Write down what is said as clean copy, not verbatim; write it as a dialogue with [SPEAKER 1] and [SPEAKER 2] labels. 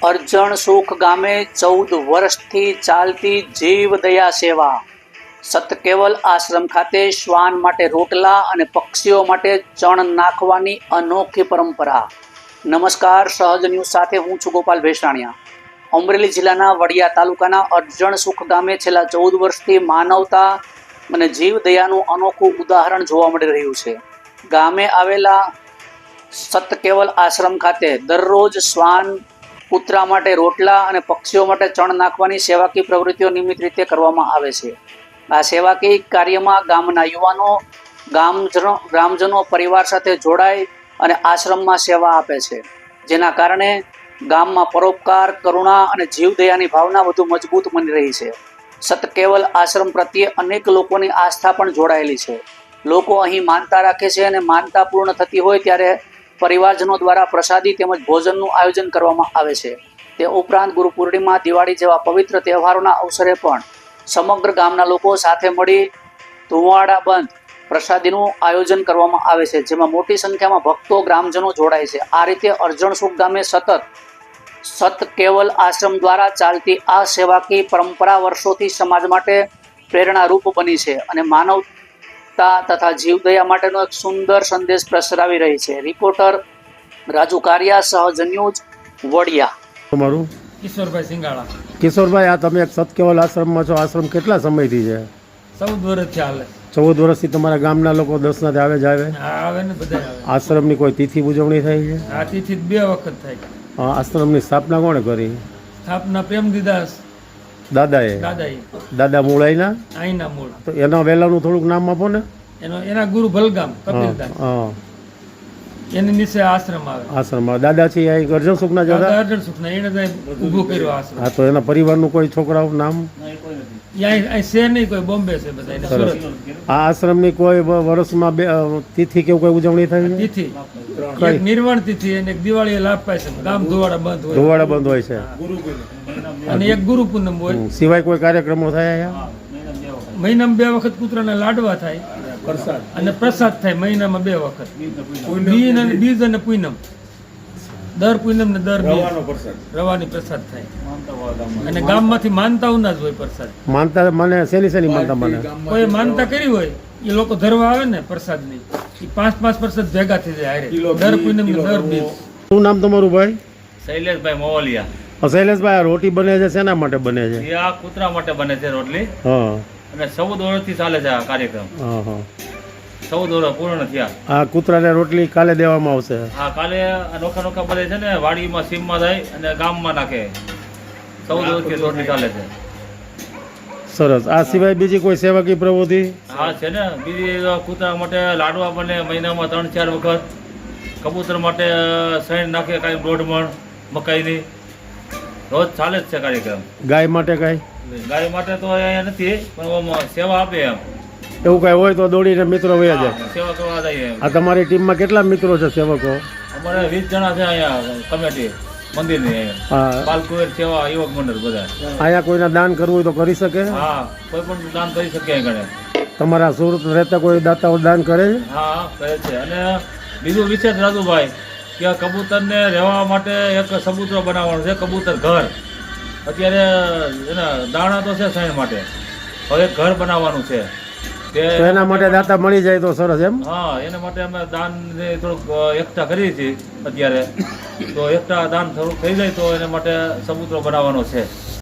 [SPEAKER 1] અરજણ સુખ ગામે 14 વર્ષથી ચાલતી જીવદયા સેવા. સતકેવલ આશ્રમ ખાતે શ્વાન માટે રોટલા અને પક્ષીઓ માટે ચણ નાખવાની અનોખી પરંપરા. નમસ્કાર, સહજ ન્યૂઝ સાથે હું છું ગોપાલ ભેસાણીયા. અમરેલી જિલ્લાના વડિયા તાલુકાના અરજણ સુખ ગામે છેલ્લા 14 વર્ષથી માનવતા અને જીવદયાનું અનોખું ઉદાહરણ જોવા મળી રહ્યું છે. ગામે આવેલા સતકેવલ આશ્રમ ખાતે દરરોજ શ્વાન, કૂતરા માટે રોટલા અને પક્ષીઓ માટે ચણ નાખવાની સેવાકીય પ્રવૃત્તિઓ નિયમિત રીતે કરવામાં આવે છે. આ સેવાકીય કાર્યમાં ગામના યુવાનો, ગ્રામજનો પરિવાર સાથે જોડાય અને આશ્રમમાં સેવા આપે છે, જેના કારણે ગામમાં પરોપકાર, કરુણા અને જીવદયાની ભાવના વધુ મજબૂત બની રહી છે. સતકેવલ આશ્રમ પ્રત્યે અનેક લોકોની આસ્થા પણ જોડાયેલી છે. લોકો અહીં માનતા રાખે છે અને માનતા પૂર્ણ થતી હોય ત્યારે પરિવારજનો દ્વારા પ્રસાદી તેમજ ભોજનનું આયોજન કરવામાં આવે છે. તે ઉપરાંત ગુરુ પૂર્ણિમા, દિવાળી જેવા પવિત્ર તહેવારોના અવસરે પણ સમગ્ર ગામના લોકો સાથે મળી ધુવાડા બંધ પ્રસાદીનું આયોજન કરવામાં આવે છે, જેમાં મોટી સંખ્યામાં ભક્તો, ગ્રામજનો જોડાય છે. આ રીતે અરજણ સુખ ગામે સતકેવલ આશ્રમ દ્વારા ચાલતી આ સેવાકીય પરંપરા વર્ષોથી સમાજ માટે પ્રેરણારૂપ બની છે અને માનવતા તથા જીવદયા માટેનો એક સુંદર સંદેશ પ્રસરાવી રહી છે. રિપોર્ટર રાજુ કારિયા, સહજ ન્યૂઝ, વડિયા.
[SPEAKER 2] તમારું?
[SPEAKER 3] કિશોરભાઈ સિંગાળા.
[SPEAKER 2] કિશોરભાઈ, આ તમે એક સતકેવલ આશ્રમમાં છો. આશ્રમ કેટલા સમયથી છે?
[SPEAKER 3] 14 વર્ષથી હાલે.
[SPEAKER 2] 14 વર્ષથી તમારા ગામના લોકો દર્શનાર્થે આવે જ આવે?
[SPEAKER 3] આવે ને, બધા આવે.
[SPEAKER 2] આશ્રમની કોઈ તિથિ ઉજવણી થાય છે?
[SPEAKER 3] આ તિથિ 2 વખત થાય.
[SPEAKER 2] આશ્રમની સ્થાપના કોણે કરી?
[SPEAKER 3] સ્થાપના પ્રેમદીદાસ
[SPEAKER 2] દાદાએ. દાદા મૂળ અહીંના?
[SPEAKER 3] અહીંના મૂળ.
[SPEAKER 2] તો એના વહેલાનું થોડુંક નામ આપો ને.
[SPEAKER 3] એના ગુરુ ભલગામ કપિલદાસ. એની નીચે આશ્રમ આવે.
[SPEAKER 2] આશ્રમ દાદા છે અહીં અરજણ સુખના જ હતા?
[SPEAKER 3] અરજણ સુખના. એને જ ઊભો કર્યો આશ્રમ.
[SPEAKER 2] હા, તો એના પરિવારનું કોઈ છોકરાઓ નામ?
[SPEAKER 3] અહીં છે નહીં કોઈ, બોમ્બે છે બધા. સુરત.
[SPEAKER 2] આ આશ્રમની કોઈ વર્ષમાં તિથિ કેવું કોઈ ઉજવણી થાય છે?
[SPEAKER 3] તિથિ એક નિર્વાણ તિથિ અને એક દિવાળી લાભ પાય છે. ગામ ધુવાડા બંધ હોય.
[SPEAKER 2] ધુવાડા બંધ હોય છે
[SPEAKER 3] અને એક ગુરુ પૂનમ હોય.
[SPEAKER 2] સિવાય કોઈ કાર્યક્રમો થાય અહીંયા?
[SPEAKER 3] મહિનામાં 2 વખત કૂતરાના લાડવા થાય અને પ્રસાદ થાય. મહિનામાં 2 વખત બીજ અને પૂનમ. દર પૂનમ ને દર રવાની પ્રસાદ થાય. અને ગામમાંથી માનતાઓના જ હોય પ્રસાદ.
[SPEAKER 2] માનતા મને શેની માનતા? મને
[SPEAKER 3] કોઈ માનતા કરી હોય એ લોકો ધરવા આવે ને પ્રસાદની, એ 5 પ્રસાદ ભેગા થઈ જાય હારે. દર પૂનમ ને દર બીજ.
[SPEAKER 2] શું નામ તમારું ભાઈ?
[SPEAKER 4] શૈલેષભાઈ મોવલિયા.
[SPEAKER 2] શૈલેષભાઈ, આ રોટી બને છે શેના માટે બને છે?
[SPEAKER 4] આ કૂતરા માટે બને છે રોટલી.
[SPEAKER 2] હા.
[SPEAKER 4] અને 14 વર્ષથી ચાલે છે આ કાર્યક્રમ.
[SPEAKER 2] હા હા.
[SPEAKER 4] 14 વર્ષ પૂર્ણ થયા.
[SPEAKER 2] આ કૂતરાને રોટલી કાલે દેવામાં આવશે?
[SPEAKER 4] હા, કાલે નોખા બધે છે ને વાડીમાં સીમમાં જાય અને ગામમાં નાખે. 14 વર્ષથી રોટલી ચાલે છે.
[SPEAKER 2] સરસ. આ સિવાય બીજી કોઈ સેવાકીય પ્રવૃત્તિ?
[SPEAKER 4] હા, છે ને. બીજી કૂતરા માટે લાડવા બને મહિનામાં 3-4 વખત. કબૂતર માટે સૈણ નાખે કાંઈ 1.5 મણ મકાઈની. રોજ ચાલે જ છે કાર્યક્રમ.
[SPEAKER 2] ગાય માટે કાંઈ?
[SPEAKER 4] ગાય માટે તો અહીંયા નથી, પણ સેવા આપે એમ.
[SPEAKER 2] એવું કાંઈ હોય તો દોડીને મિત્રો વયા જાય?
[SPEAKER 4] સેવા કરવા જઈએ.
[SPEAKER 2] આ તમારી ટીમમાં કેટલા મિત્રો છે સેવકો?
[SPEAKER 4] અમારે 20 જણા છે અહીંયા કમિટી મંદિરની.
[SPEAKER 2] હા.
[SPEAKER 4] બાલકુવેર સેવા યુવક મંડળ બધા.
[SPEAKER 2] અહીંયા કોઈને દાન કરવું હોય તો કરી શકે?
[SPEAKER 4] હા, કોઈ પણ દાન કરી શકે અહીં ગણે.
[SPEAKER 2] તમારા સુરત રહેતા કોઈ દાતાઓ દાન કરે છે?
[SPEAKER 4] હા, કરે છે. અને બીજું વિશેષ રાજુભાઈ કે કબૂતરને રહેવા માટે એક સબૂતરો બનાવવાનો છે, કબૂતર ઘર. અત્યારે એના દાણા તો છે સાઈન માટે, હવે એક ઘર બનાવવાનું છે.
[SPEAKER 2] તો એના માટે દાતા મળી જાય તો સરસ એમ?
[SPEAKER 4] હા, એના માટે અમે દાન થોડુંક એકઠા કરીએ છીએ અત્યારે. તો એકઠા દાન થોડુંક થઈ જાય તો એના માટે સબૂતરો બનાવવાનો છે.